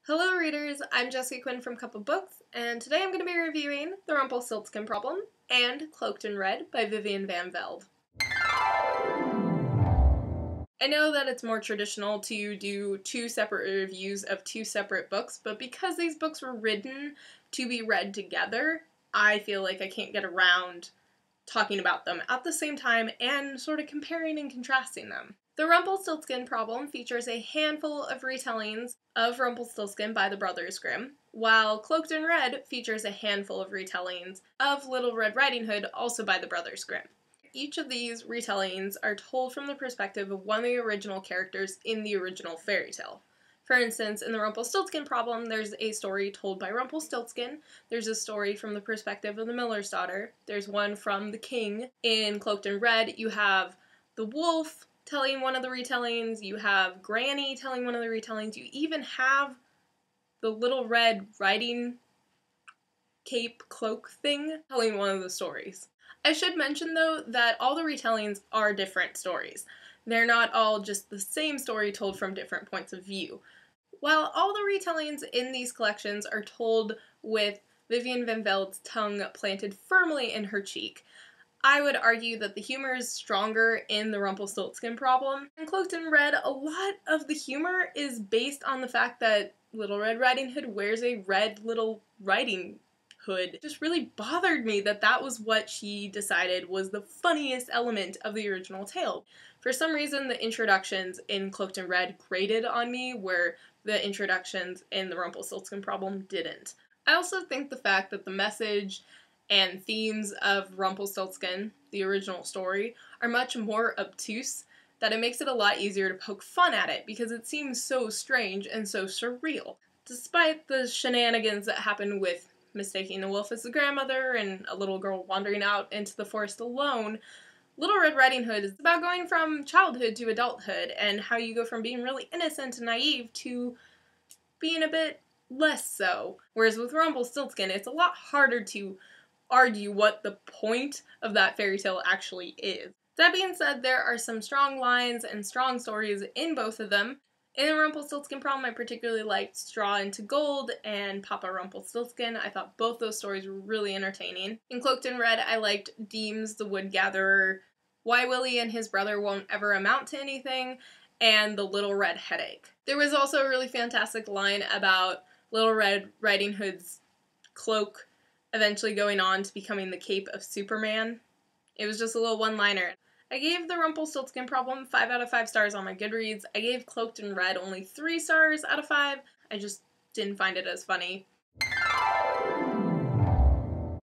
Hello readers, I'm Jessie Quinn from Cup of Books, and today I'm going to be reviewing The Rumpelstiltskin Problem and Cloaked in Red by Vivian Van Velde. I know that it's more traditional to do two separate reviews of two separate books, but because these books were written to be read together, I feel like I can't get around talking about them at the same time and sort of comparing and contrasting them. The Rumpelstiltskin Problem features a handful of retellings of Rumpelstiltskin by the Brothers Grimm, while Cloaked in Red features a handful of retellings of Little Red Riding Hood, also by the Brothers Grimm. Each of these retellings are told from the perspective of one of the original characters in the original fairy tale. For instance, in the Rumpelstiltskin Problem, there's a story told by Rumpelstiltskin, there's a story from the perspective of the miller's daughter, there's one from the king. In Cloaked in Red, you have the wolf telling one of the retellings, you have Granny telling one of the retellings, you even have the Little Red Riding Cape cloak thing telling one of the stories. I should mention though that all the retellings are different stories. They're not all just the same story told from different points of view. While all the retellings in these collections are told with Vivian Van Velde's tongue planted firmly in her cheek, I would argue that the humor is stronger in the Rumpelstiltskin Problem. In Cloaked in Red, a lot of the humor is based on the fact that Little Red Riding Hood wears a red little riding hood. It just really bothered me that that was what she decided was the funniest element of the original tale. For some reason, the introductions in Cloaked in Red grated on me, where the introductions in the Rumpelstiltskin Problem didn't. I also think the fact that the message and themes of Rumpelstiltskin, the original story, are much more obtuse, that it makes it a lot easier to poke fun at it because it seems so strange and so surreal. Despite the shenanigans that happen with mistaking the wolf as the grandmother and a little girl wandering out into the forest alone, Little Red Riding Hood is about going from childhood to adulthood and how you go from being really innocent and naive to being a bit less so. Whereas with Rumpelstiltskin, it's a lot harder to argue what the point of that fairy tale actually is. That being said, there are some strong lines and strong stories in both of them. In the Rumpelstiltskin Problem, I particularly liked Straw into Gold and Papa Rumpelstiltskin. I thought both those stories were really entertaining. In Cloaked in Red, I liked Deems the Wood Gatherer, Why Willie and His Brother Won't Ever Amount to Anything, and The Little Red Headache. There was also a really fantastic line about Little Red Riding Hood's cloak eventually going on to becoming the cape of Superman. It was just a little one-liner. I gave the Rumpelstiltskin Problem 5 out of 5 stars on my Goodreads. I gave Cloaked in Red only 3 stars out of 5. I just didn't find it as funny.